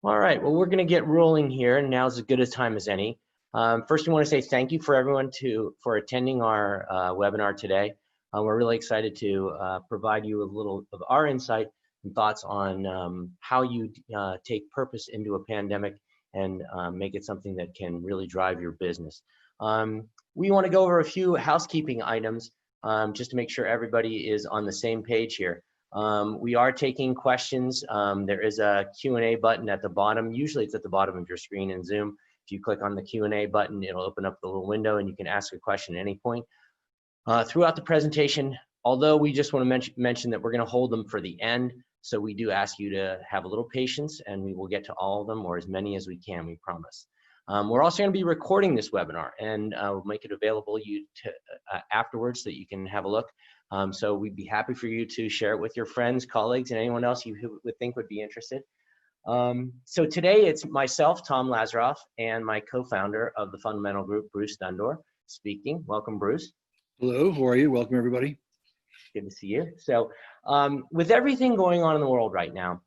All right, well, we're going to get rolling here, and now's as good a time as any. First, we want to say thank you for everyone for attending our webinar today. We're really excited to provide you a little of our insight and thoughts on how you take purpose into a pandemic and make it something that can really drive your business. We want to go over a few housekeeping items just to make sure everybody is on the same page here. We are taking questions. There is a Q&A button at the bottom. Usually it's at the bottom of your screen in Zoom. If you click on the Q&A button, it'll open up the little window and you can ask a question at any point. Throughout the presentation, although we just want to mention that we're going to hold them for the end, so we do ask you to have a little patience and we will get to all of them, or as many as we can, we promise. We're also going to be recording this webinar and we'll make it available afterwards so that you can have a look. So we'd be happy for you to share it with your friends, colleagues, and anyone else you would think would be interested. So today it's myself, Tom Lazaroff, and my co-founder of the Fundamental Group, Bruce Dundore, speaking. Welcome, Bruce. Hello, how are you? Welcome, everybody. Good to see you. So with everything going on in the world right now,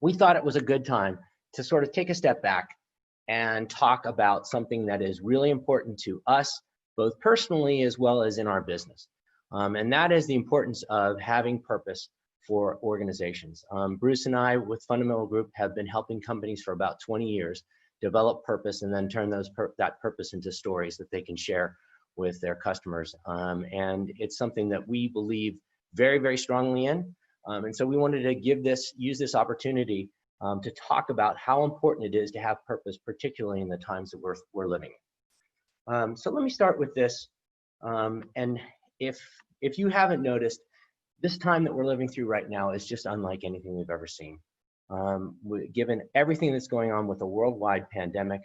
we thought it was a good time to sort of take a step back and talk about something that is really important to us, both personally as well as in our business. And that is the importance of having purpose for organizations. Bruce and I with Fundamental Group have been helping companies for about 20 years develop purpose and then turn that purpose into stories that they can share with their customers. And it's something that we believe very, very strongly in. And so we wanted to use this opportunity to talk about how important it is to have purpose, particularly in the times that we're living in. So let me start with this. And if you haven't noticed, this time that we're living through right now is just unlike anything we've ever seen. Given everything that's going on with the worldwide pandemic,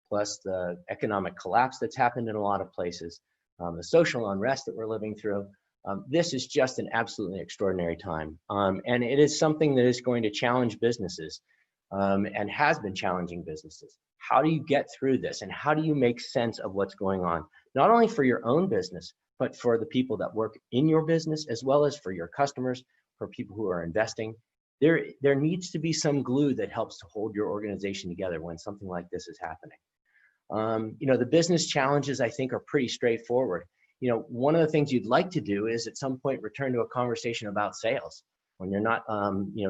plus the economic collapse that's happened in a lot of places, the social unrest that we're living through, this is just an absolutely extraordinary time. And it is something that is going to challenge businesses and has been challenging businesses. How do you get through this? And how do you make sense of what's going on? Not only for your own business, but for the people that work in your business, as well as for your customers, for people who are investing. There needs to be some glue that helps to hold your organization together when something like this is happening. The business challenges, I think, are pretty straightforward. One of the things you'd like to do is at some point return to a conversation about sales when you're not,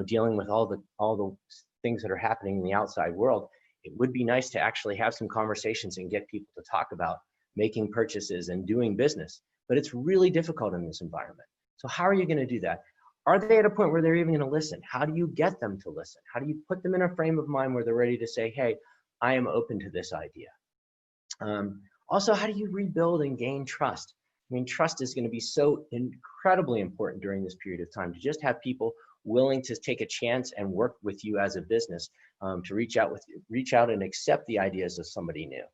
dealing with all the things that are happening in the outside world. It would be nice to actually have some conversations and get people to talk about making purchases and doing business. But it's really difficult in this environment. So how are you going to do that? Are they at a point where they're even going to listen? How do you get them to listen? How do you put them in a frame of mind where they're ready to say, hey, I am open to this idea? Also, how do you rebuild and gain trust? I mean, trust is going to be so incredibly important during this period of time, to just have people willing to take a chance and work with you as a business, to reach out and accept the ideas of somebody new.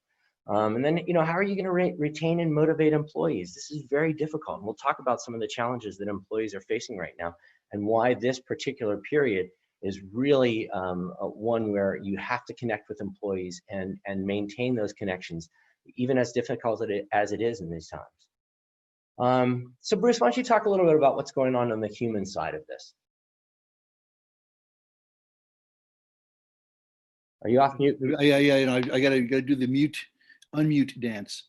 And then, how are you going to retain and motivate employees? This is very difficult. And we'll talk about some of the challenges that employees are facing right now and why this particular period is really one where you have to connect with employees and maintain those connections, even as difficult as it is in these times. So Bruce, why don't you talk a little bit about what's going on the human side of this? Are you off mute? Yeah. I gotta do the unmute dance.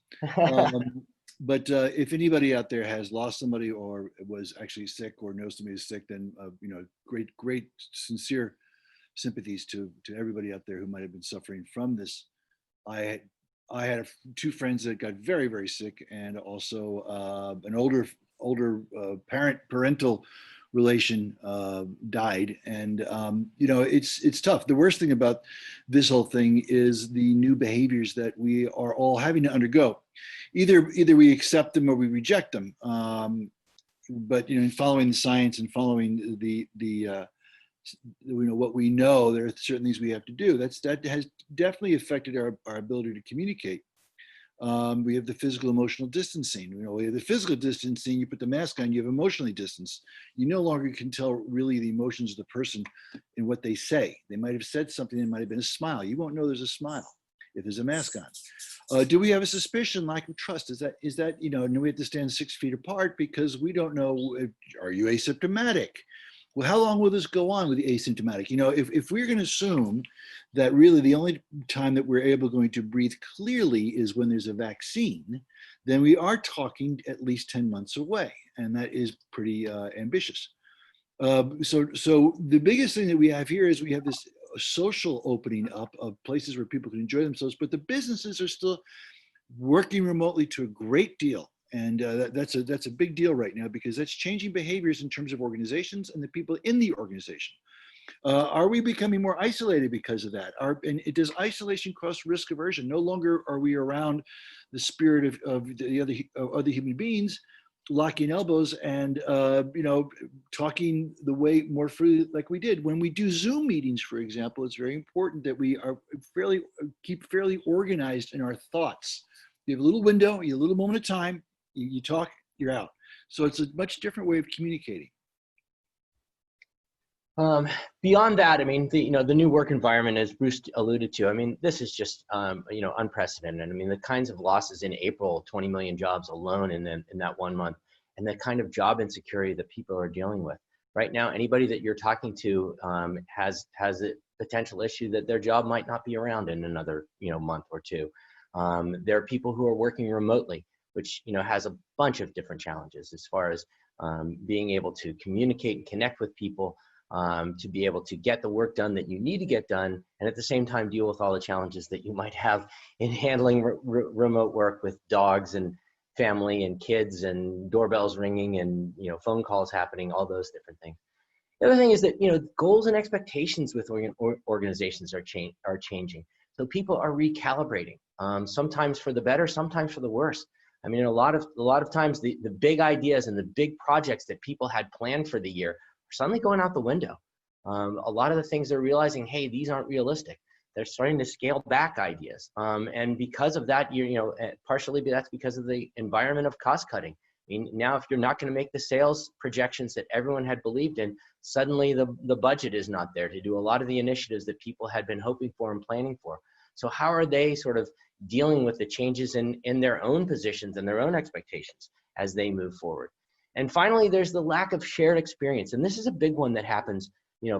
But if anybody out there has lost somebody or was actually sick or knows somebody who's sick, then great sincere sympathies to everybody out there who might have been suffering from this. I had two friends that got very, very sick, and also an older parental relation died, and it's tough. The worst thing about this whole thing is the new behaviors that we are all having to undergo. Either we accept them or we reject them. But in following the science and following the what we know, there are certain things we have to do. That has definitely affected our ability to communicate. We have the physical emotional distancing. We have the physical distancing. You put the mask on, you have emotionally distanced. You no longer can tell really the emotions of the person in what they say. They might have said something, it might have been a smile. You won't know there's a smile if there's a mask on. Do we have a suspicion, lack of trust? Is that and we have to stand 6 feet apart because we don't know, are you asymptomatic? Well, how long will this go on with the asymptomatic? You know, if we're going to assume that really the only time that we're going to breathe clearly is when there's a vaccine, then we are talking at least 10 months away, and that is pretty ambitious. So the biggest thing that we have here is we have this social opening up of places where people can enjoy themselves, but the businesses are still working remotely to a great deal. And that's a big deal right now because that's changing behaviors in terms of organizations and the people in the organization. Are we becoming more isolated because of that? And does isolation cause risk aversion? No longer are we around the spirit of the other human beings, locking elbows and talking the way more freely like we did when we do Zoom meetings, for example. It's very important that we are keep fairly organized in our thoughts. You have a little window, you have a little moment of time, you talk, you're out. So it's a much different way of communicating. Beyond that, I mean, the new work environment, as Bruce alluded to, I mean, this is just, unprecedented. I mean, the kinds of losses in April, 20 million jobs alone in that 1 month, and the kind of job insecurity that people are dealing with. Right now, anybody that you're talking to has a potential issue that their job might not be around in another, month or two. There are people who are working remotely, which, has a bunch of different challenges as far as being able to communicate and connect with people, to be able to get the work done that you need to get done, and at the same time deal with all the challenges that you might have in handling remote work with dogs and family and kids and doorbells ringing and phone calls happening, all those different things. The other thing is that goals and expectations with organizations are changing. So people are recalibrating, sometimes for the better, sometimes for the worse. I mean, a lot of times the big ideas and the big projects that people had planned for the year are suddenly going out the window. A lot of the things they're realizing, hey, these aren't realistic. They're starting to scale back ideas. And because of that, partially that's because of the environment of cost cutting. I mean, now if you're not going to make the sales projections that everyone had believed in, suddenly the budget is not there to do a lot of the initiatives that people had been hoping for and planning for. So how are they sort of dealing with the changes in their own positions and their own expectations as they move forward? And finally, there's the lack of shared experience. And this is a big one that happens,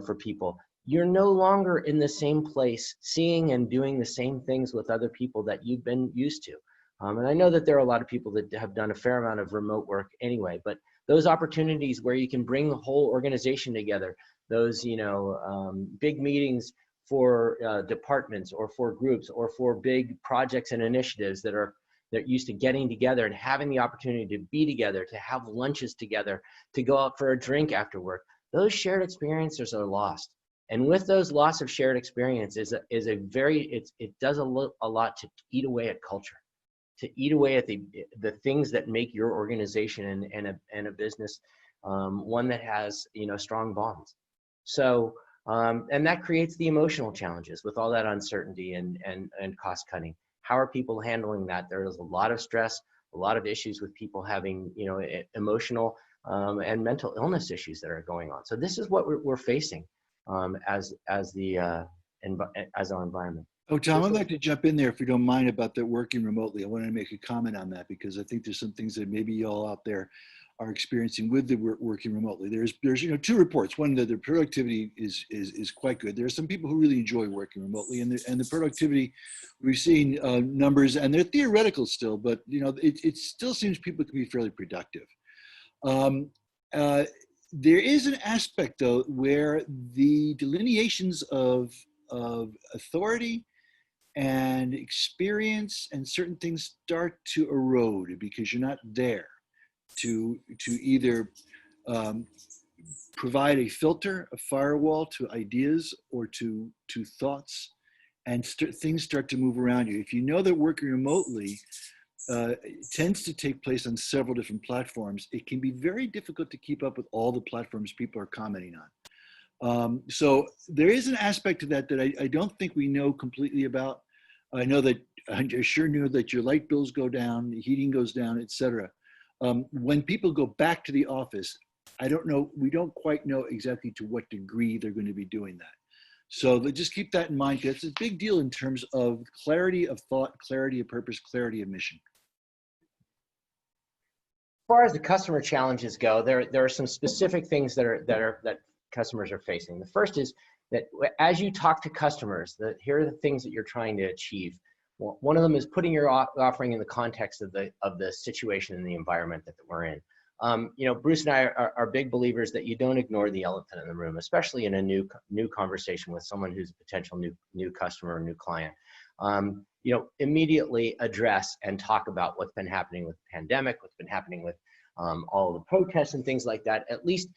for people. You're no longer in the same place, seeing and doing the same things with other people that you've been used to. And I know that there are a lot of people that have done a fair amount of remote work anyway, but those opportunities where you can bring the whole organization together, those, big meetings for departments or for groups or for big projects and initiatives that are used to getting together and having the opportunity to be together, to have lunches together, to go out for a drink after work, those shared experiences are lost. And with those loss of shared experience it does a lot to eat away at culture, to eat away at the things that make your organization and a business one that has strong bonds. So and that creates the emotional challenges with all that uncertainty and cost cutting. How are people handling that? There is a lot of stress, a lot of issues with people having emotional and mental illness issues that are going on. So this is what we're facing as our environment. Oh, Tom, I'd like to jump in there if you don't mind about the working remotely. I want to make a comment on that because I think there's some things that maybe y'all out there are experiencing with the working remotely. There's two reports. One, that the productivity is quite good. There are some people who really enjoy working remotely, and the productivity, we've seen numbers, and they're theoretical still, but it still seems people can be fairly productive. There is an aspect though where the delineations of authority and experience and certain things start to erode because you're not there to either provide a filter, a firewall to ideas or to thoughts, and things start to move around you. If you know that working remotely tends to take place on several different platforms, it can be very difficult to keep up with all the platforms people are commenting on. So there is an aspect to that I don't think we know completely about. I sure knew that your light bills go down, the heating goes down, et cetera. When people go back to the office, I don't know, we don't quite know exactly to what degree they're going to be doing that. So just keep that in mind. It's a big deal in terms of clarity of thought, clarity of purpose, clarity of mission. As far as the customer challenges go, there are some specific things that customers are facing. The first is that as you talk to customers, here are the things that you're trying to achieve. Well, one of them is putting your offering in the context of the situation and the environment that we're in. Bruce and I are big believers that you don't ignore the elephant in the room, especially in a new conversation with someone who's a potential new customer or new client. Immediately address and talk about what's been happening with the pandemic, what's been happening with all of the protests and things like that. At least,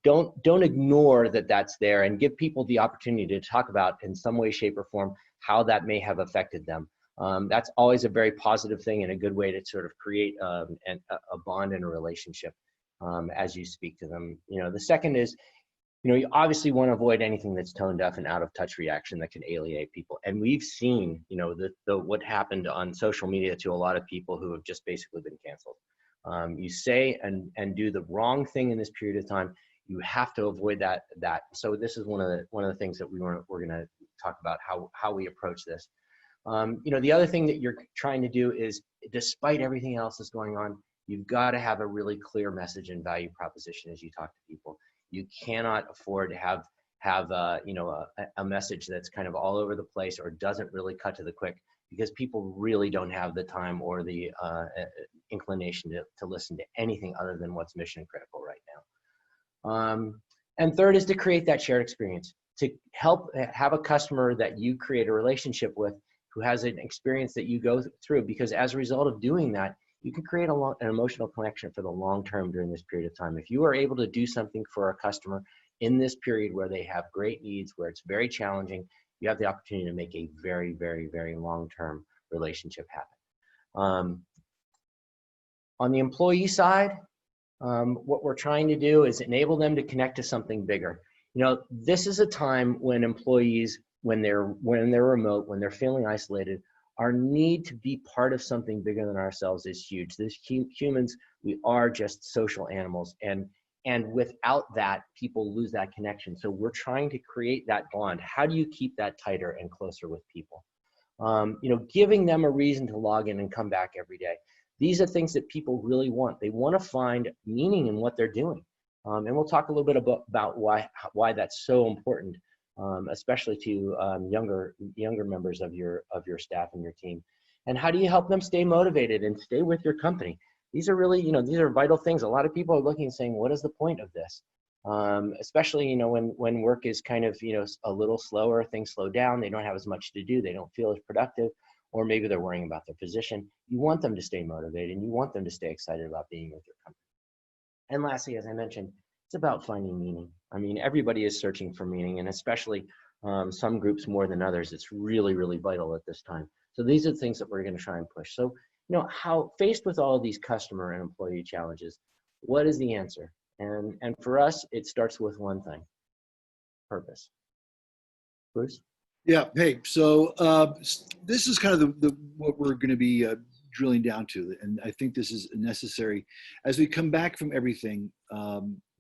don't ignore that that's there, and give people the opportunity to talk about in some way, shape, or form how that may have affected them. That's always a very positive thing and a good way to sort of create a bond and a relationship as you speak to them. The second is, you obviously want to avoid anything that's tone deaf and out of touch reaction that can alienate people. And we've seen, what happened on social media to a lot of people who have just basically been canceled. You say and do the wrong thing in this period of time, you have to avoid that. So this is one of the things that we're going to talk about, how we approach this. The other thing that you're trying to do is, despite everything else that's going on, you've got to have a really clear message and value proposition as you talk to people. You cannot afford to have a message that's kind of all over the place or doesn't really cut to the quick, because people really don't have the time or the inclination to listen to anything other than what's mission critical right now. And third is to create that shared experience, to help have a customer that you create a relationship with who has an experience that you go through, because as a result of doing that, you can create an emotional connection for the long term during this period of time. If you are able to do something for a customer in this period where they have great needs, where it's very challenging, you have the opportunity to make a very, very, very long-term relationship happen. On the employee side, what we're trying to do is enable them to connect to something bigger. This is a time when employees, when they're remote, when they're feeling isolated, our need to be part of something bigger than ourselves is huge. Humans, we are just social animals, and without that, people lose that connection. So we're trying to create that bond. How do you keep that tighter and closer with people? Giving them a reason to log in and come back every day. These are things that people really want. They want to find meaning in what they're doing. And we'll talk a little bit about why that's so important, especially to younger members of your staff and your team. And how do you help them stay motivated and stay with your company? These are really, these are vital things. A lot of people are looking and saying, what is the point of this? Especially, when work is kind of, a little slower, things slow down, they don't have as much to do, they don't feel as productive, or maybe they're worrying about their position. You want them to stay motivated, and you want them to stay excited about being with your company. And lastly, as I mentioned, it's about finding meaning. I mean, everybody is searching for meaning, and especially some groups more than others. It's really, really vital at this time. So these are the things that we're going to try and push. So, how faced with all of these customer and employee challenges, what is the answer? And for us, it starts with one thing: purpose. Bruce? Yeah. Hey, so this is kind of what we're going to be drilling down to, and I think this is necessary as we come back from everything.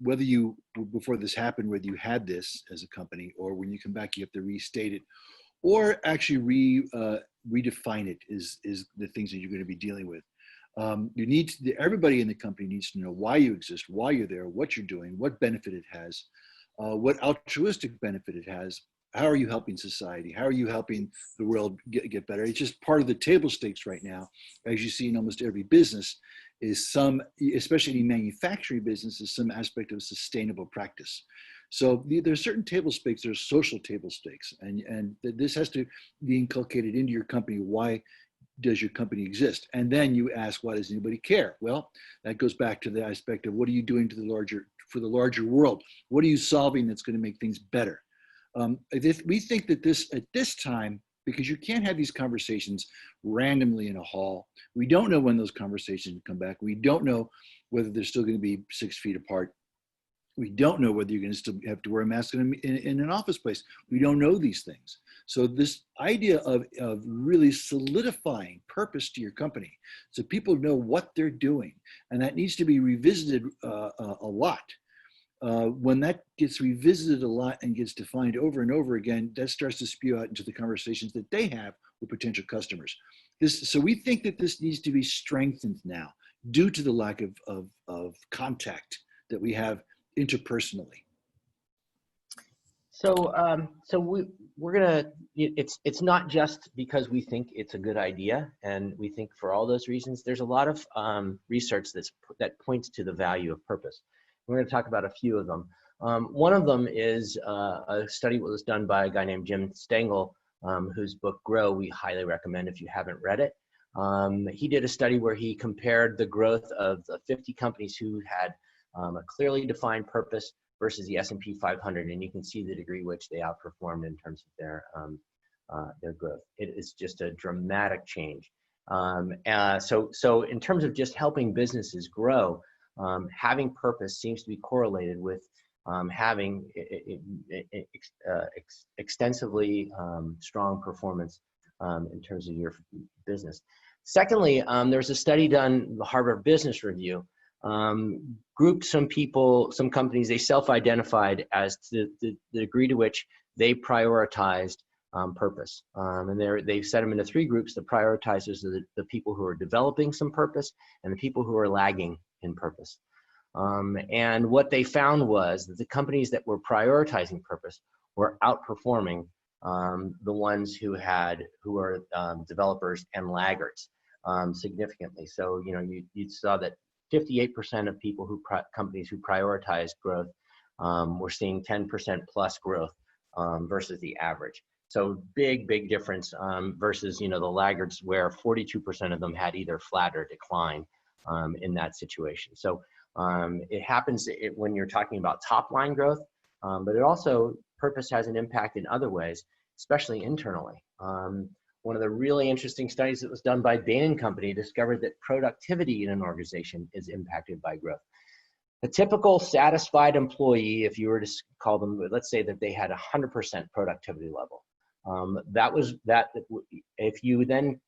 Whether you, before this happened, whether you had this as a company, or when you come back, you have to restate it, or actually redefine it is the things that you're going to be dealing with. Everybody in the company needs to know why you exist, why you're there, what you're doing, what benefit it has, what altruistic benefit it has. How are you helping society? How are you helping the world get better? It's just part of the table stakes right now, as you see in almost every business, is especially in manufacturing business, is some aspect of sustainable practice. So there's certain table stakes, there's social table stakes, and this has to be inculcated into your company. Why does your company exist? And then you ask, why does anybody care? Well, that goes back to the aspect of, what are you doing for the larger world? What are you solving that's going to make things better? We think that at this time, because you can't have these conversations randomly in a hall. We don't know when those conversations will come back. We don't know whether they're still going to be 6 feet apart. We don't know whether you're going to still have to wear a mask in an office place. We don't know these things. So this idea of really solidifying purpose to your company, so people know what they're doing, and that needs to be revisited a lot. When that gets revisited a lot and gets defined over and over again, that starts to spew out into the conversations that they have with potential customers. So we think that this needs to be strengthened now due to the lack of contact that we have interpersonally. We're gonna. It's not just because we think it's a good idea, and we think for all those reasons. There's a lot of research that points to the value of purpose. We're going to talk about a few of them. One of them is a study that was done by a guy named Jim Stengel, whose book Grow we highly recommend if you haven't read it. He did a study where he compared the growth of the 50 companies who had a clearly defined purpose versus the S&P 500, and you can see the degree which they outperformed in terms of their growth. It is just a dramatic change. So in terms of just helping businesses grow, having purpose seems to be correlated with having extensively strong performance in terms of your business. Secondly, there's a study done, the Harvard Business Review, grouped some companies, they self-identified as to the degree to which they prioritized purpose. And they've set them into three groups. The prioritizers are the people who are developing some purpose and the people who are lagging in purpose. And what they found was that the companies that were prioritizing purpose were outperforming the ones who are developers and laggards significantly. So, you saw that 58% of companies who prioritize growth were seeing 10% plus growth versus the average. So big difference versus, the laggards where 42% of them had either flat or decline in that situation. So it happens when you're talking about top line growth, but it also, purpose has an impact in other ways, especially internally. One of the really interesting studies that was done by Bain & Company discovered that productivity in an organization is impacted by growth. A typical satisfied employee, if you were to call them, let's say that they had 100% productivity level. If you then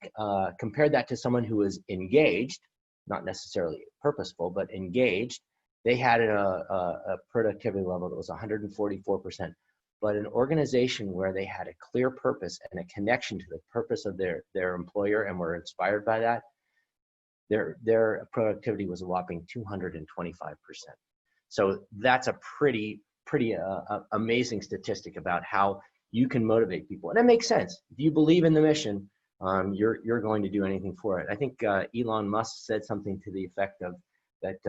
compared that to someone who was engaged, not necessarily purposeful, but engaged, they had a productivity level that was 144%. But an organization where they had a clear purpose and a connection to the purpose of their employer and were inspired by that, their productivity was a whopping 225%. So that's a pretty amazing statistic about how you can motivate people. And it makes sense. If you believe in the mission, you're going to do anything for it. I think Elon Musk said something to the effect of that,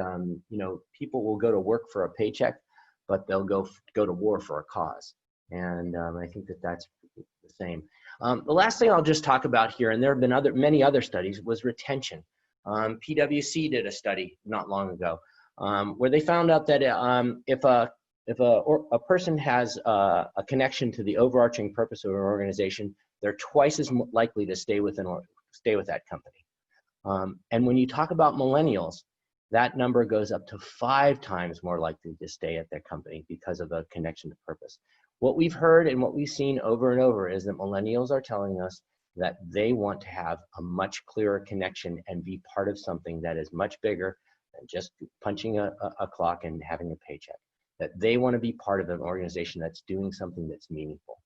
people will go to work for a paycheck, but they'll go to war for a cause. And I think that's the same. The last thing I'll just talk about here, and there have been many other studies, was retention. PwC did a study not long ago where they found out that if a person has a connection to the overarching purpose of an organization, they're twice as likely to stay with that company. And when you talk about millennials, that number goes up to 5 times more likely to stay at their company because of a connection to purpose. What we've heard and what we've seen over and over is that millennials are telling us that they want to have a much clearer connection and be part of something that is much bigger than just punching a clock and having a paycheck. That they want to be part of an organization that's doing something that's meaningful.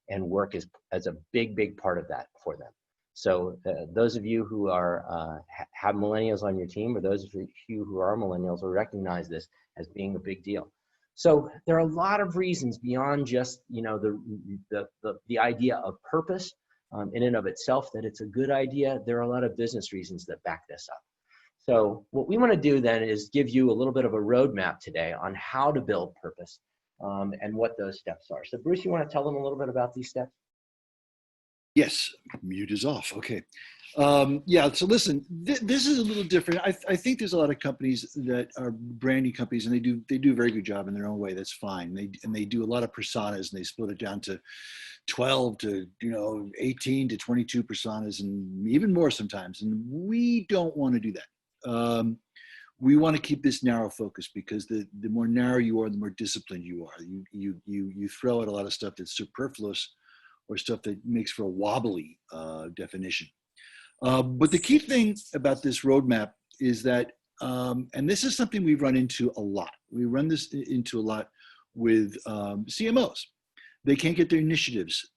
And work is a big part of that for them. So those of you who have millennials on your team, or those of you who are millennials, will recognize this as being a big deal. So there are a lot of reasons beyond just the idea of purpose in and of itself that it's a good idea. There are a lot of business reasons that back this up. So what we want to do then is give you a little bit of a roadmap today on how to build purpose and what those steps are. So Bruce, you want to tell them a little bit about these steps? Yes, mute is off. Okay. Yeah, so listen, this is a little different. I think there's a lot of companies that are branding companies, and they do a very good job in their own way. That's fine. They do a lot of personas, and they split it down to 12 to 18 to 22 personas, and even more sometimes. And we don't want to do that. We want to keep this narrow focus, because the more narrow you are, the more disciplined you are. You throw out a lot of stuff that's superfluous or stuff that makes for a wobbly definition. But the key thing about this roadmap is that, and this is something we run into a lot. We run this into a lot with CMOs. They can't get their initiatives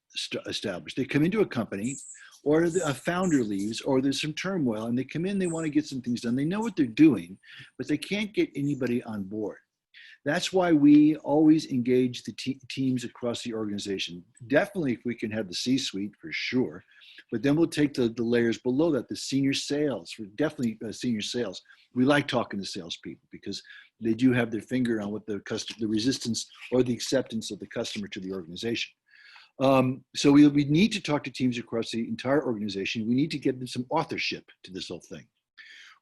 established. They come into a company, or a founder leaves, or there's some turmoil, and they come in, they want to get some things done. They know what they're doing, but they can't get anybody on board. That's why we always engage the teams across the organization. Definitely if we can have the C-suite for sure, but then we'll take the layers below that, the senior sales, definitely senior sales. We like talking to salespeople because they do have their finger on what the resistance or the acceptance of the customer to the organization. So we need to talk to teams across the entire organization. We need to give them some authorship to this whole thing.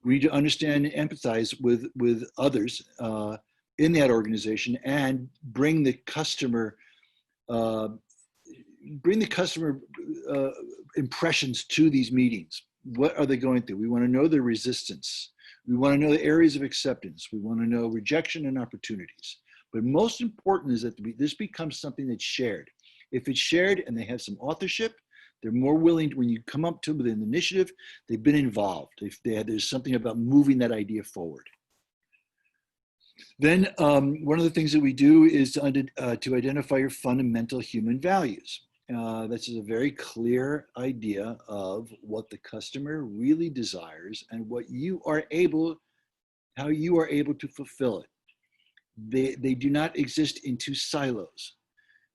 We need to understand and empathize with others in that organization and bring the customer impressions to these meetings. What are they going through? We want to know their resistance. We want to know the areas of acceptance. We want to know rejection and opportunities. But most important is that this becomes something that's shared. If it's shared and they have some authorship, they're more willing to, when you come up to them with an initiative, they've been involved. There's something about moving that idea forward. Then one of the things that we do is to identify your fundamental human values. This is a very clear idea of what the customer really desires and what you are able, how you are able to fulfill it. They do not exist in two silos.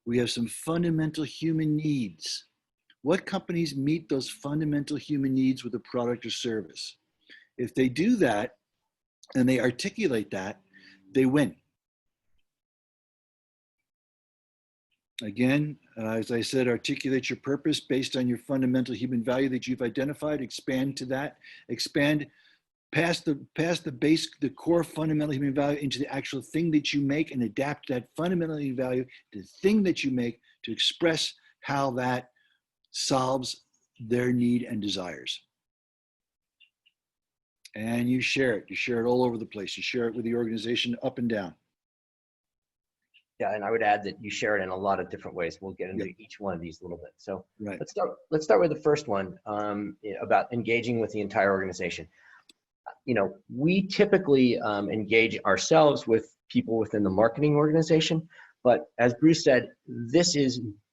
We have some fundamental human needs. What companies meet those fundamental human needs with a product or service? If they do that and they articulate that, they win. Again, as I said, articulate your purpose based on your fundamental human value that you've identified, expand to that, expand past the core fundamental human value into the actual thing that you make and adapt that fundamental human value to the thing that you make to express how that solves their need and desires. And you share it. You share it all over the place. You share it with the organization up and down. Yeah, and I would add that you share it in a lot of different ways. We'll get into each one of these a little bit. So right. Let's start with the first one about engaging with the entire organization. We typically engage ourselves with people within the marketing organization, but as Bruce said, this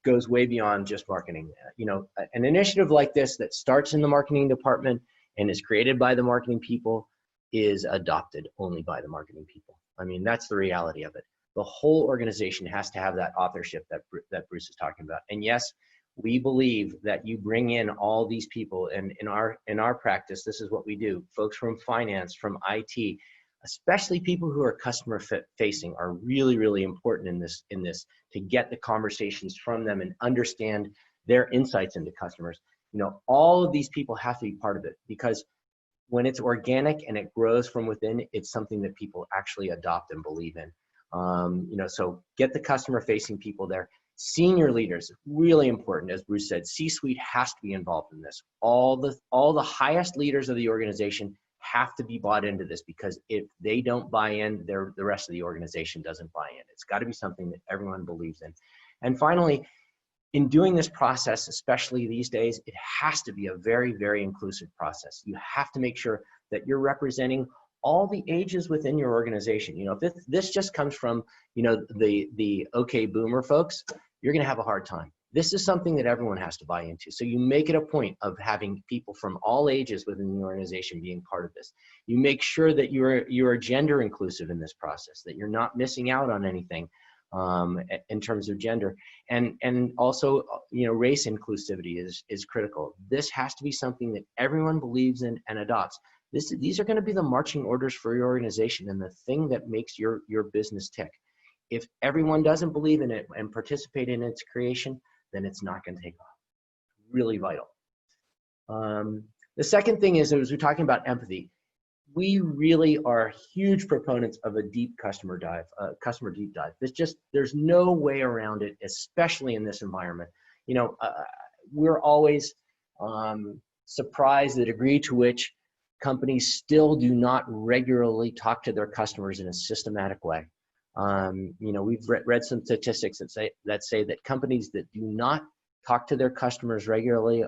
goes way beyond just marketing. An initiative like this that starts in the marketing department and is created by the marketing people is adopted only by the marketing people. I mean, that's the reality of it. The whole organization has to have that authorship that Bruce is talking about. And yes, we believe that you bring in all these people, and in our practice, this is what we do. Folks from finance, from IT, especially people who are customer facing, are really, really important in this to get the conversations from them and understand their insights into customers. All of these people have to be part of it, because when it's organic and it grows from within, it's something that people actually adopt and believe in. So get the customer facing people there. Senior leaders, really important. As Bruce said, C-suite has to be involved in this. All the highest leaders of the organization have to be bought into this, because if they don't buy in, the rest of the organization doesn't buy in. It's got to be something that everyone believes in. And finally, in doing this process, especially these days, it has to be a very, very inclusive process. You have to make sure that you're representing all the ages within your organization. If this just comes from, the okay boomer folks, you're going to have a hard time. This is something that everyone has to buy into. So you make it a point of having people from all ages within the organization being part of this. You make sure that you're gender inclusive in this process, that you're not missing out on anything in terms of gender, and also race inclusivity is critical. This has to be something that everyone believes in and adopts. These are going to be the marching orders for your organization and the thing that makes your business tick. If everyone doesn't believe in it and participate in its creation, then it's not going to take off. Really vital. The second thing is, as we're talking about empathy, we really are huge proponents of a deep customer deep dive. There's no way around it, especially in this environment. We're always surprised the degree to which companies still do not regularly talk to their customers in a systematic way. We've read some statistics that say that companies that do not talk to their customers regularly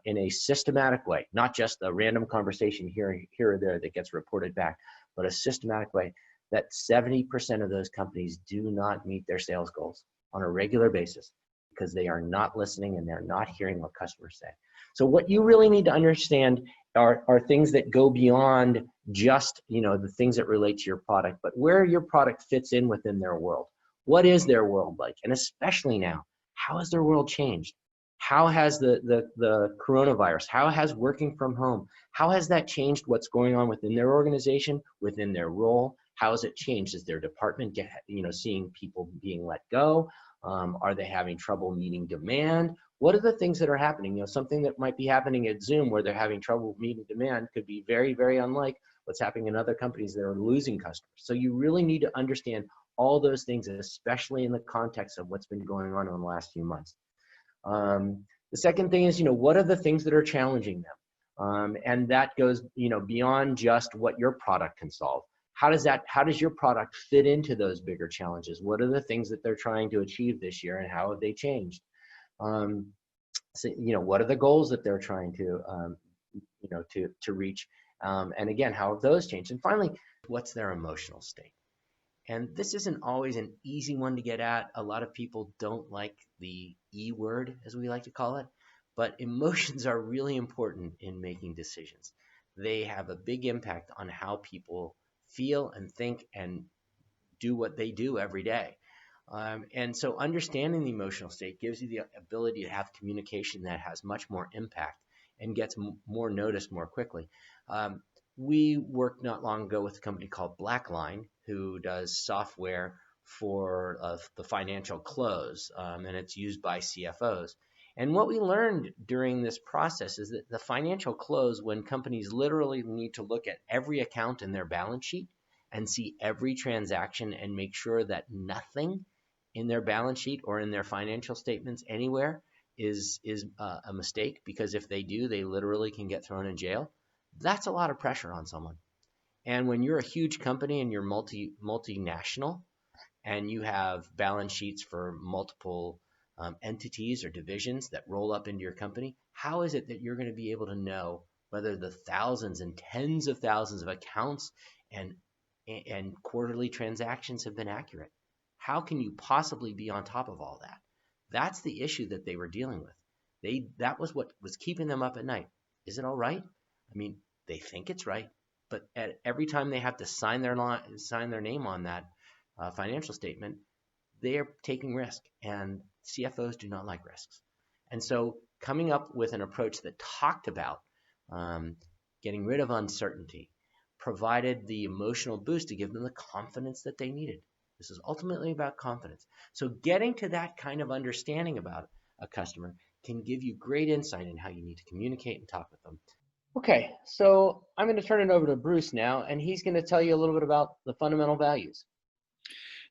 in a systematic way, not just a random conversation here or there that gets reported back, but a systematic way, that 70% of those companies do not meet their sales goals on a regular basis. because they are not listening and they're not hearing what customers say. So what you really need to understand are things that go beyond just, the things that relate to your product, but where your product fits in within their world. What is their world like? And especially now, how has their world changed? How has the coronavirus, how has working from home, how has that changed what's going on within their organization, within their role? How has it changed? Is their department seeing people being let go? Are they having trouble meeting demand? What are the things that are happening? Something that might be happening at Zoom where they're having trouble meeting demand could be very, very unlike what's happening in other companies that are losing customers. So you really need to understand all those things, especially in the context of what's been going on in the last few months. The second thing is, what are the things that are challenging them? And that goes, beyond just what your product can solve. How does your product fit into those bigger challenges? What are the things that they're trying to achieve this year and how have they changed? What are the goals that they're trying to reach? And again, how have those changed? And finally, what's their emotional state? And this isn't always an easy one to get at. A lot of people don't like the E word, as we like to call it, but emotions are really important in making decisions. They have a big impact on how people feel and think and do what they do every day. And so understanding the emotional state gives you the ability to have communication that has much more impact and gets more noticed more quickly. We worked not long ago with a company called Blackline, who does software for the financial close, and it's used by CFOs. And what we learned during this process is that the financial close, when companies literally need to look at every account in their balance sheet and see every transaction and make sure that nothing in their balance sheet or in their financial statements anywhere is a mistake, because if they do, they literally can get thrown in jail. That's a lot of pressure on someone. And when you're a huge company and you're multinational and you have balance sheets for multiple entities or divisions that roll up into your company, how is it that you're going to be able to know whether the thousands and tens of thousands of accounts and quarterly transactions have been accurate? How can you possibly be on top of all that? That's the issue that they were dealing with. That was what was keeping them up at night. Is it all right? I mean, they think it's right, but every time they have to sign their name on that financial statement, they are taking risk, and CFOs do not like risks. And so coming up with an approach that talked about getting rid of uncertainty, provided the emotional boost to give them the confidence that they needed. This is ultimately about confidence. So getting to that kind of understanding about a customer can give you great insight in how you need to communicate and talk with them. Okay, so I'm going to turn it over to Bruce now, and he's going to tell you a little bit about the fundamental values.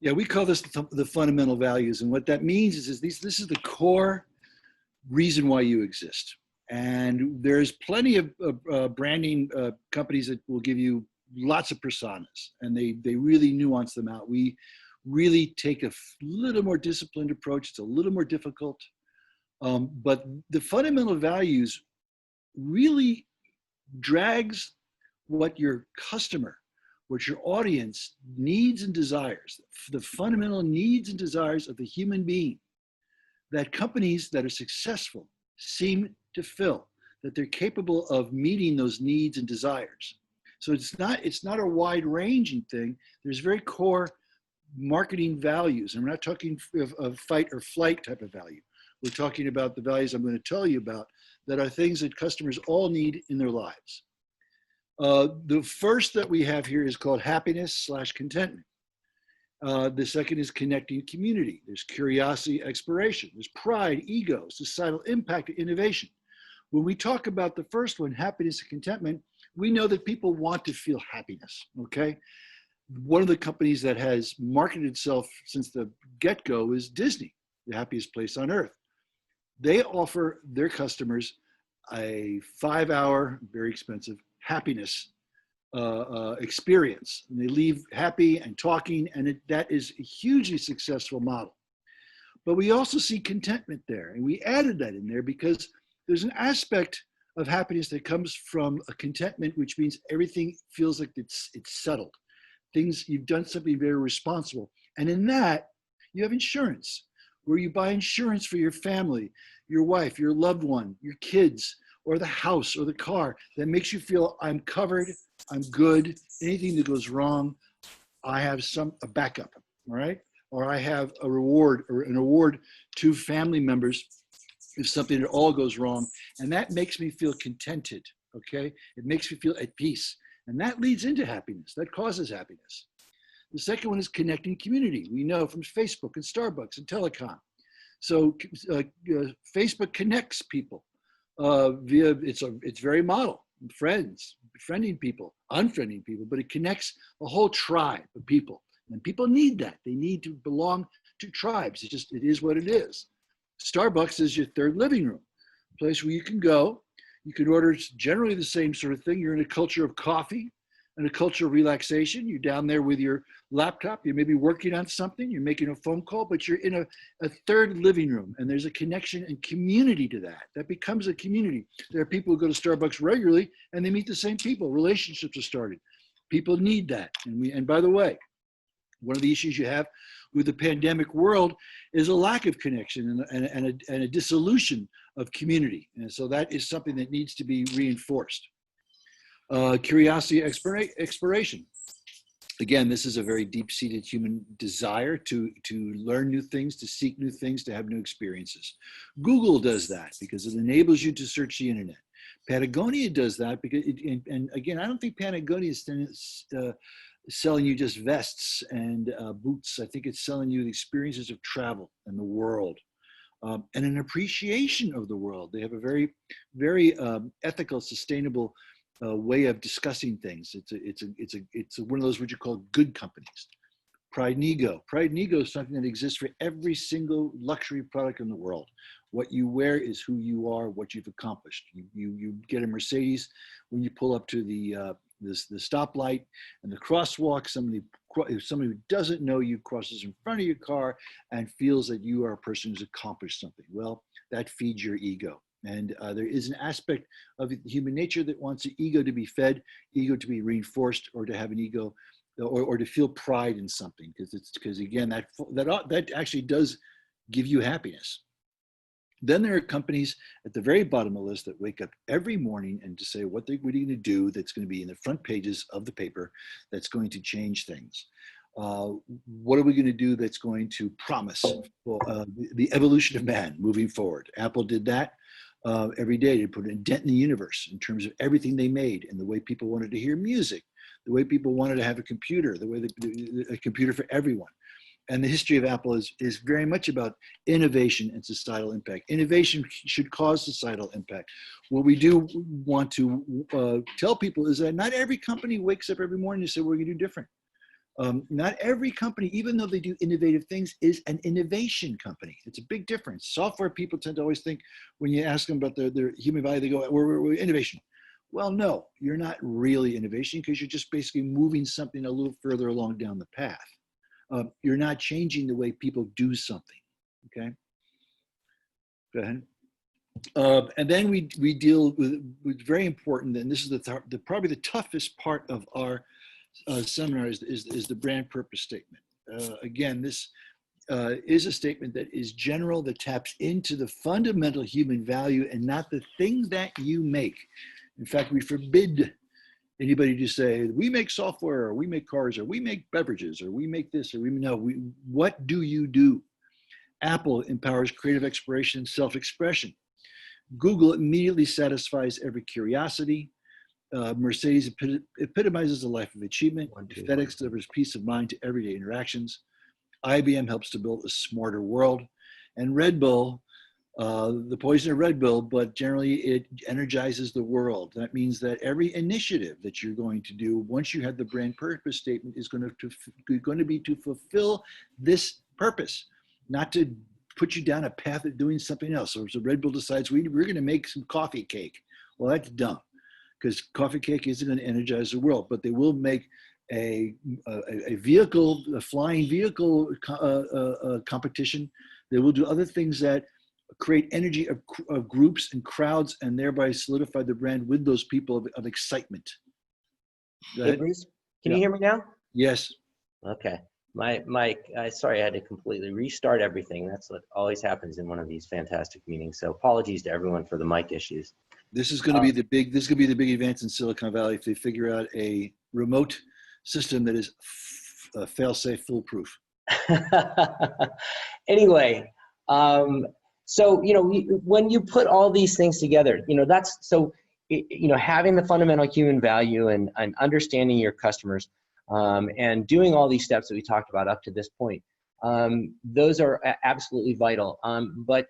Yeah, we call this the fundamental values. And what that means is this is the core reason why you exist. And there's plenty of branding companies that will give you lots of personas, and they really nuance them out. We really take a little more disciplined approach. It's a little more difficult. But the fundamental values really drags what your customer, what your audience needs and desires, the fundamental needs and desires of the human being, that companies that are successful seem to fill, that they're capable of meeting those needs and desires. So it's not a wide ranging thing. There's very core marketing values, and we're not talking of fight or flight type of value. We're talking about the values I'm going to tell you about that are things that customers all need in their lives. The first that we have here is called happiness/contentment. The second is connecting community. There's curiosity, exploration. There's pride, ego, societal impact, innovation. When we talk about the first one, happiness and contentment, we know that people want to feel happiness, okay? One of the companies that has marketed itself since the get-go is Disney, the happiest place on earth. They offer their customers a 5-hour, very expensive, happiness experience. And they leave happy and talking, and that is a hugely successful model. But we also see contentment there, and we added that in there because there's an aspect of happiness that comes from a contentment, which means everything feels like it's settled. You've done something very responsible. And in that, you have insurance. where you buy insurance for your family, your wife, your loved one, your kids, or the house or the car that makes you feel I'm covered, I'm good. Anything that goes wrong, I have a backup, all right? Or I have a reward or an award to family members if something at all goes wrong. And that makes me feel contented, okay? It makes me feel at peace. And that leads into happiness. That causes happiness. The second one is connecting community. We know from Facebook and Starbucks and telecom. So Facebook connects people it's very model, friends, befriending people, unfriending people, but it connects a whole tribe of people. And people need that. They need to belong to tribes. It is what it is. Starbucks is your third living room, a place where you can go. You can order generally the same sort of thing. You're in a culture of coffee and a culture of relaxation. You're down there with your laptop. You're maybe working on something. You're making a phone call, but you're in a third living room. And there's a connection and community to that. That becomes a community. There are people who go to Starbucks regularly and they meet the same people. Relationships are started. People need that. And by the way, one of the issues you have with the pandemic world is a lack of connection and a dissolution of community. And so that is something that needs to be reinforced. Curiosity, exploration. Again, this is a very deep-seated human desire to learn new things, to seek new things, to have new experiences. Google does that because it enables you to search the internet. Patagonia does that because, and again, I don't think Patagonia is selling you just vests and boots. I think it's selling you the experiences of travel and the world. And an appreciation of the world. They have a very, very ethical, sustainable way of discussing things. It's one of those what you call good companies. Pride and ego. Pride and ego is something that exists for every single luxury product in the world. What you wear is who you are, what you've accomplished. You get a Mercedes when you pull up to the stoplight and the crosswalk. Somebody who doesn't know you crosses in front of your car and feels that you are a person who's accomplished something. Well, that feeds your ego. And there is an aspect of human nature that wants the ego to be fed, ego to be reinforced, or to have an ego, or to feel pride in something, because again, that actually does give you happiness. Then there are companies at the very bottom of the list that wake up every morning and to say what are you going to do that's going to be in the front pages of the paper that's going to change things. What are we going to do that's going to promise the evolution of man moving forward? Apple did that. Every day to put a dent in the universe in terms of everything they made and the way people wanted to hear music, the way people wanted to have a computer, the way a computer for everyone. And the history of Apple is very much about innovation and societal impact. Innovation should cause societal impact. What we do want to tell people is that not every company wakes up every morning and says, we're going to do different. Not every company, even though they do innovative things, is an innovation company. It's a big difference. Software people tend to always think when you ask them about their human value, they go, we're innovation. Well, no, you're not really innovation because you're just basically moving something a little further along down the path. You're not changing the way people do something, okay? Go ahead. And then we deal with very important, and this is probably the toughest part of our seminar is the brand purpose statement. Again, this is a statement that is general, that taps into the fundamental human value and not the thing that you make. In fact, we forbid anybody to say, we make software, or we make cars, or we make beverages, or we make this, or what do you do? Apple empowers creative exploration and self-expression. Google immediately satisfies every curiosity. Mercedes epitomizes a life of achievement. FedEx delivers peace of mind to everyday interactions. IBM helps to build a smarter world. And Red Bull, the poison of Red Bull, but generally it energizes the world. That means that every initiative that you're going to do, once you have the brand purpose statement, is going to be to fulfill this purpose, not to put you down a path of doing something else. So Red Bull decides we're going to make some coffee cake. Well, that's dumb, because coffee cake isn't going to energize the world, but they will make a flying vehicle competition. They will do other things that create energy of groups and crowds, and thereby solidify the brand with those people of excitement. Hey, Bruce, can you hear me now? Yes. Okay. Sorry, I had to completely restart everything. That's what always happens in one of these fantastic meetings. So apologies to everyone for the mic issues. This is going to be the big. This is going to be the big advance in Silicon Valley if they figure out a remote system that is fail-safe, foolproof. Anyway, so when you put all these things together, that's so having the fundamental human value and understanding your customers, and doing all these steps that we talked about up to this point, those are absolutely vital. But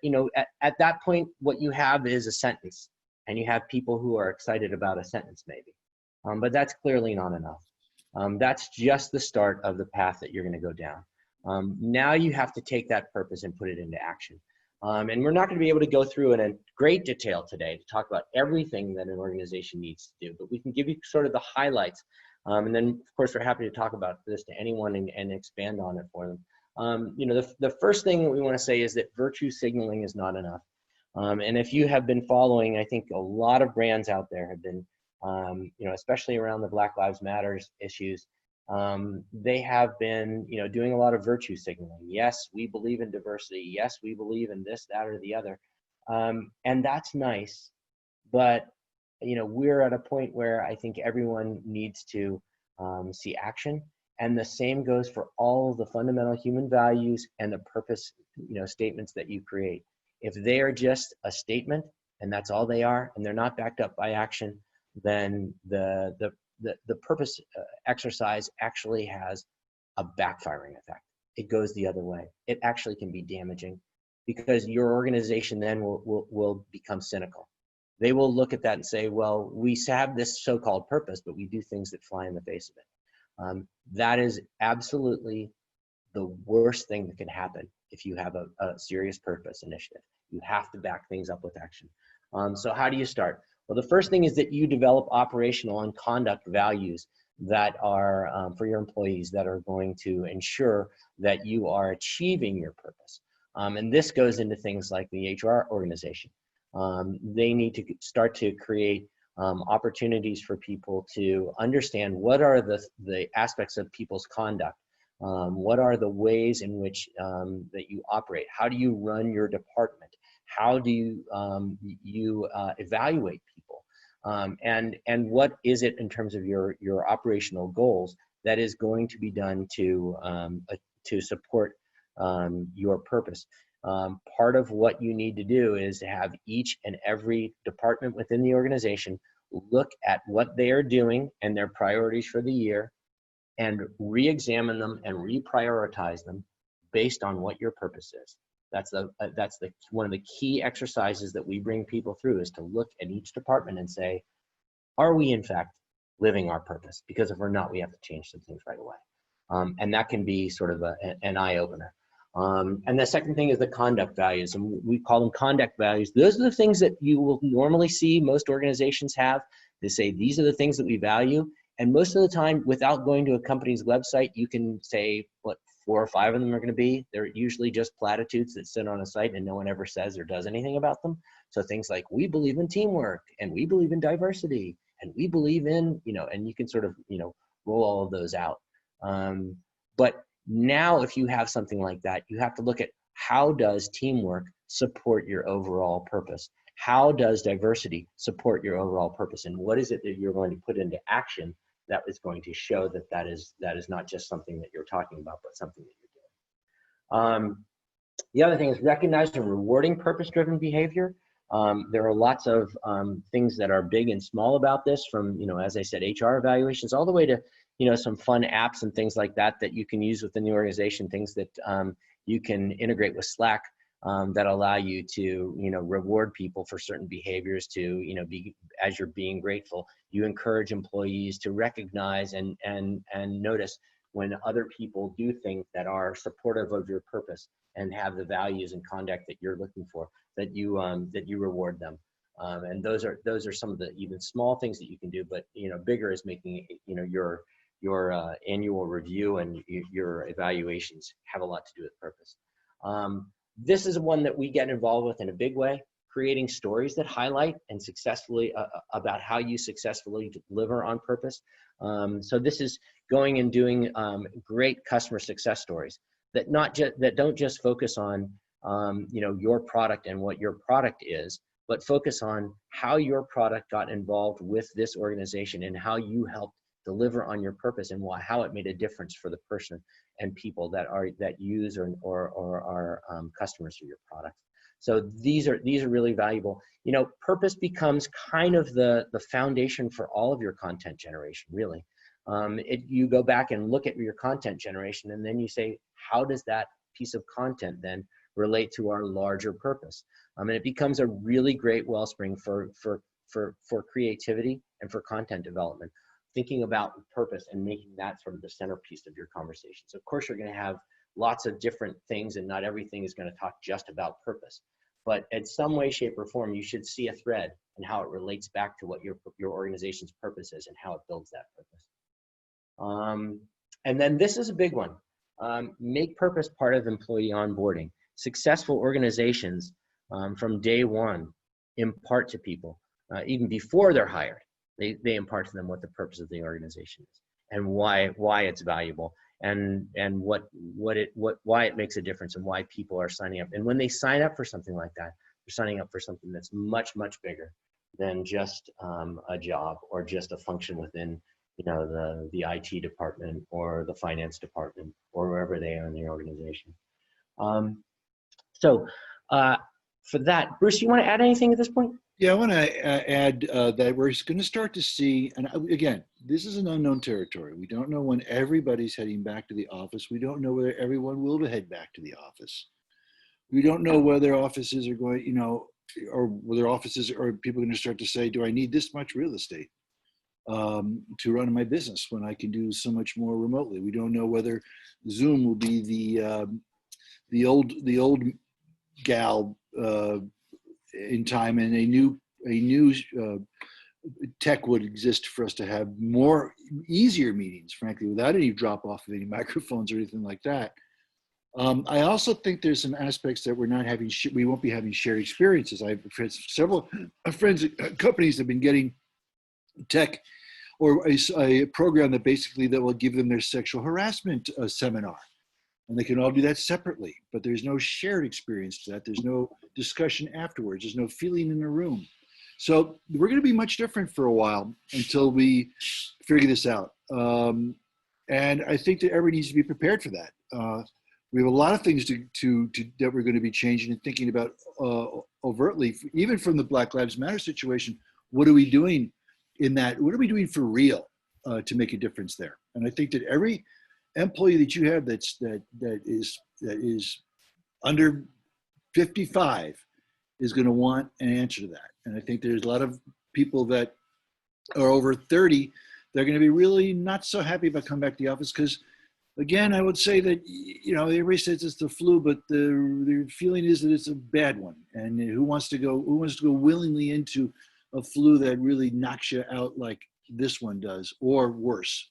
at that point, what you have is a sentence, and you have people who are excited about a sentence maybe, but that's clearly not enough. That's just the start of the path that you're going to go down. Now you have to take that purpose and put it into action. And we're not going to be able to go through it in great detail today to talk about everything that an organization needs to do, but we can give you sort of the highlights. And then, of course, we're happy to talk about this to anyone and expand on it for them. The first thing that we want to say is that virtue signaling is not enough. And if you have been following, I think a lot of brands out there have been, especially around the Black Lives Matter issues, they have been, doing a lot of virtue signaling. Yes, we believe in diversity. Yes, we believe in this, that, or the other. And that's nice, but, we're at a point where I think everyone needs to see action. And the same goes for all of the fundamental human values and the purpose, statements that you create. If they are just a statement and that's all they are, and they're not backed up by action, then the purpose exercise actually has a backfiring effect. It goes the other way. It actually can be damaging because your organization then will become cynical. They will look at that and say, well, we have this so-called purpose, but we do things that fly in the face of it. That is absolutely the worst thing that can happen if you have a serious purpose initiative. You have to back things up with action. So how do you start? Well, the first thing is that you develop operational and conduct values that are for your employees that are going to ensure that you are achieving your purpose. And this goes into things like the HR organization. They need to start to create opportunities for people to understand what are the aspects of people's conduct. What are the ways in which that you operate? How do you run your department? How do you evaluate people? And what is it in terms of your operational goals that is going to be done to support your purpose? Part of what you need to do is to have each and every department within the organization look at what they are doing and their priorities for the year and re-examine them and reprioritize them based on what your purpose is. That's one of the key exercises that we bring people through, is to look at each department and say, are we in fact living our purpose? Because if we're not, we have to change some things right away. And that can be sort of an eye-opener. And the second thing is the conduct values, and we call them conduct values. Those are the things that you will normally see most organizations have. They say, these are the things that we value. And most of the time, without going to a company's website, you can say what 4 or 5 of them are going to be. They're usually just platitudes that sit on a site and no one ever says or does anything about them. So things like, we believe in teamwork, and we believe in diversity, and we believe in, and you can sort of, roll all of those out. But now if you have something like that, you have to look at, how does teamwork support your overall purpose? How does diversity support your overall purpose? And what is it that you're going to put into action that is going to show that that is not just something that you're talking about, but something that you're doing. The other thing is recognize and rewarding purpose-driven behavior. There are lots of things that are big and small about this, from, as I said, HR evaluations, all the way to, some fun apps and things like that that you can use within the organization, things that you can integrate with Slack that allow you to, reward people for certain behaviors, to, as you're being grateful. You encourage employees to recognize and notice when other people do things that are supportive of your purpose and have the values and conduct that you're looking for, that you reward them. And those are some of the even small things that you can do, but bigger is making your annual review and your evaluations have a lot to do with purpose. This is one that we get involved with in a big way, creating stories that highlight and successfully about how you successfully deliver on purpose. So this is going and doing great customer success stories that don't just focus on your product and what your product is, but focus on how your product got involved with this organization and how you helped deliver on your purpose and how it made a difference for the person and people that use or are customers of your product. So these are really valuable. Purpose becomes kind of the foundation for all of your content generation, really. You go back and look at your content generation, and then you say, how does that piece of content then relate to our larger purpose? And it becomes a really great wellspring for creativity and for content development, thinking about purpose and making that sort of the centerpiece of your conversations. Of course, you're going to have lots of different things, and not everything is going to talk just about purpose. But in some way, shape, or form, you should see a thread and how it relates back to what your organization's purpose is and how it builds that purpose. And then this is a big one. Make purpose part of employee onboarding. Successful organizations from day one impart to people, even before they're hired, they impart to them what the purpose of the organization is and why it's valuable and why it makes a difference and why people are signing up. And when they sign up for something like that, they're signing up for something that's much, much bigger than just a job or just a function within the IT department or the finance department or wherever they are in the organization. So for that, Bruce, you want to add anything at this point? Yeah, I want to add that we're going to start to see, and again, this is an unknown territory. We don't know when everybody's heading back to the office. We don't know whether everyone will head back to the office. We don't know whether offices are going, or whether offices or people are going to start to say, do I need this much real estate to run my business when I can do so much more remotely? We don't know whether Zoom will be the old gal in time, and a new tech would exist for us to have easier meetings, frankly, without any drop off of any microphones or anything like that. I also think there's some aspects that we won't be having shared experiences. I've had several friends at companies that have been getting tech or a program that will give them their sexual harassment seminar. And they can all do that separately, but there's no shared experience to that. There's no discussion afterwards. There's no feeling in the room. So we're going to be much different for a while until we figure this out. And I think that everybody needs to be prepared for that. We have a lot of things that we're going to be changing and thinking about overtly, even from the Black Lives Matter situation. What are we doing in that? What are we doing for real to make a difference there? And I think that every employee that you have that is under 55 is going to want an answer to that. And I think there's a lot of people that are over 30, they're going to be really not so happy about coming back to the office because, again, I would say that, everybody says it's the flu, but the feeling is that it's a bad one. And who wants to go willingly into a flu that really knocks you out like this one does, or worse?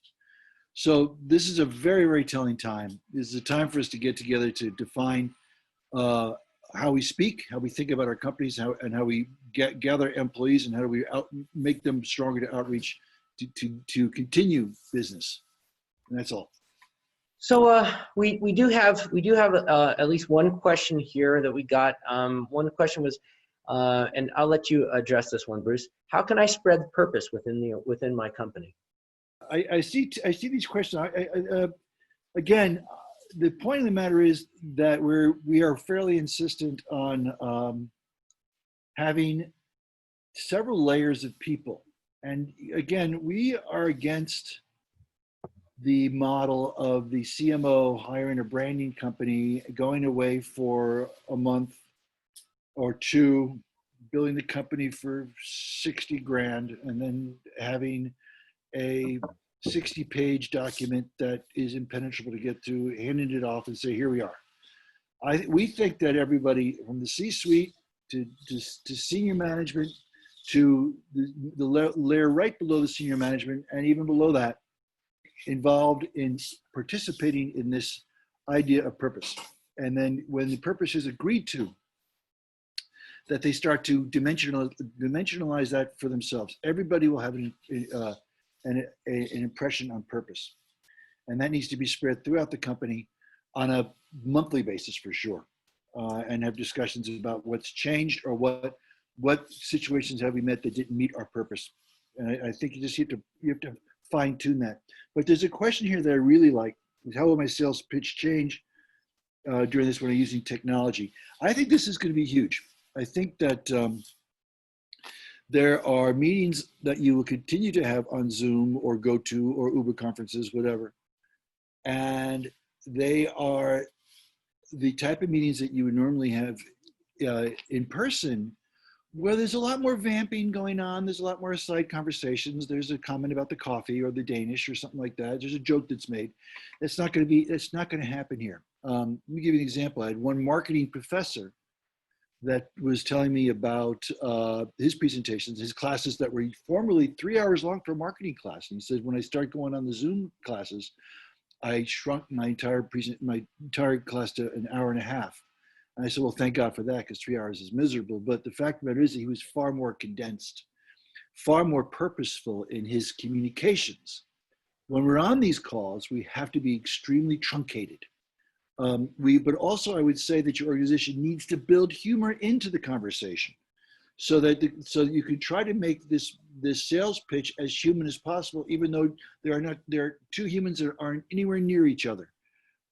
So this is a very, very telling time. This is a time for us to get together to define how we speak, how we think about our companies, and how we gather employees, and how do we make them stronger to outreach to continue business. And that's all. So we do have at least one question here that we got. One question was, and I'll let you address this one, Bruce. How can I spread purpose within my company? I see these questions. Again, the point of the matter is that we are fairly insistent on having several layers of people. And again, we are against the model of the CMO hiring a branding company, going away for a month or two, building the company for 60 grand, and then having a 60-page document that is impenetrable to get through, handing it off and say, here we are. We think that everybody from the C-suite to senior management to the layer right below the senior management and even below that, involved in participating in this idea of purpose. And then when the purpose is agreed to, that they start to dimensionalize that for themselves. Everybody will have an impression on purpose. And that needs to be spread throughout the company on a monthly basis for sure. And have discussions about what's changed or what situations have we met that didn't meet our purpose. And I think you have to fine tune that. But there's a question here that I really like, is how will my sales pitch change during this when I'm using technology? I think this is going to be huge. I think that there are meetings that you will continue to have on Zoom or GoTo or Uber conferences, whatever. And they are the type of meetings that you would normally have in person, where there's a lot more vamping going on. There's a lot more side conversations. There's a comment about the coffee or the Danish or something like that. There's a joke that's made. It's not going to happen here. Let me give you an example. I had one marketing professor that was telling me about his presentations, his classes that were formerly 3 hours long for a marketing class. And he said, when I started going on the Zoom classes, I shrunk my entire class to an hour and a half. And I said, well, thank God for that, because 3 hours is miserable. But the fact of the matter is that he was far more condensed, far more purposeful in his communications. When we're on these calls, we have to be extremely truncated. But also I would say that your organization needs to build humor into the conversation so that you can try to make this sales pitch as human as possible, even though there are two humans that aren't anywhere near each other.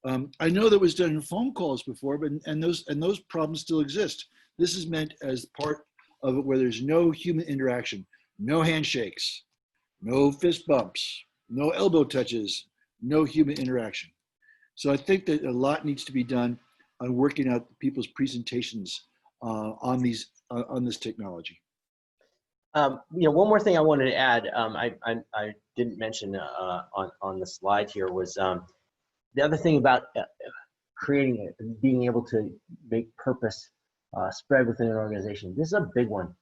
I know that was done in phone calls before, but those problems still exist. This is meant as part of it where there's no human interaction, no handshakes, no fist bumps, no elbow touches, no human interaction. So I think that a lot needs to be done on working out people's presentations on this technology. One more thing I wanted to add, I didn't mention on the slide here was the other thing about being able to make purpose spread within an organization. This is a big one.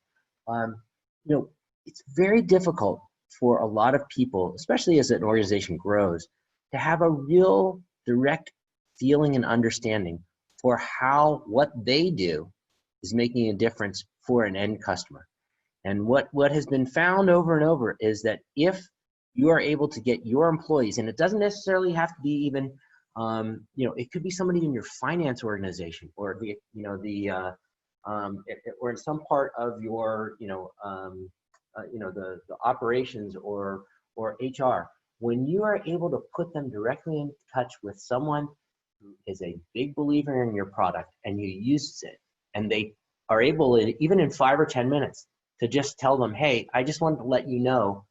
It's very difficult for a lot of people, especially as an organization grows, to have a real direct feeling and understanding for how what they do is making a difference for an end customer. And what has been found over and over is that if you are able to get your employees, and it doesn't necessarily have to be even, it could be somebody in your finance organization or or in some part of your, the operations or HR. When you are able to put them directly in touch with someone who is a big believer in your product and you use it, and they are able, even in 5 or 10 minutes, to just tell them, hey, I just wanted to let you know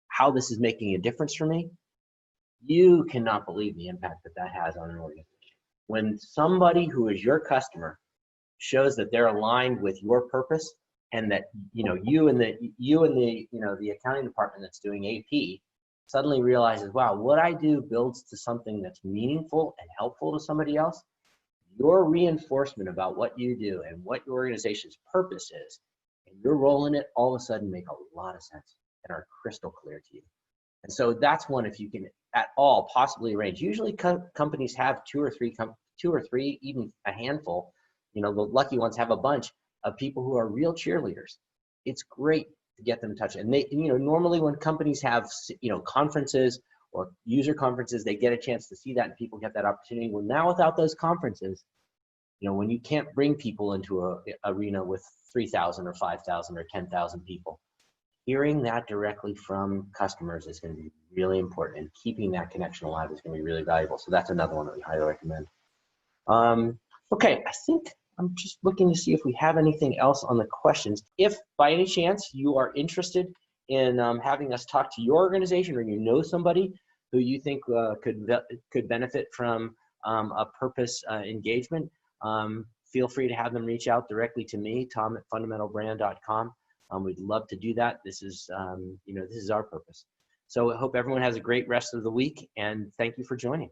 how this is making a difference for me, you cannot believe the impact that has on an organization. When somebody who is your customer shows that they're aligned with your purpose, and that you and the accounting department that's doing AP suddenly realizes, wow, what I do builds to something that's meaningful and helpful to somebody else, your reinforcement about what you do and what your organization's purpose is, and your role in it, all of a sudden make a lot of sense and are crystal clear to you. And so that's one, if you can at all possibly arrange. Usually companies have two or three, even a handful, the lucky ones have a bunch of people who are real cheerleaders. It's great to get them in touch. And they, normally when companies have, conferences or user conferences, they get a chance to see that and people get that opportunity. Well, now without those conferences, when you can't bring people into a arena with 3,000 or 5,000 or 10,000 people, hearing that directly from customers is going to be really important, and keeping that connection alive is going to be really valuable. So that's another one that we highly recommend. Okay, I think I'm just looking to see if we have anything else on the questions. If by any chance you are interested in having us talk to your organization, or you know somebody who you think could benefit from a purpose engagement, feel free to have them reach out directly to me, tom@fundamentalbrand.com. We'd love to do that. This is, this is our purpose. So I hope everyone has a great rest of the week, and thank you for joining.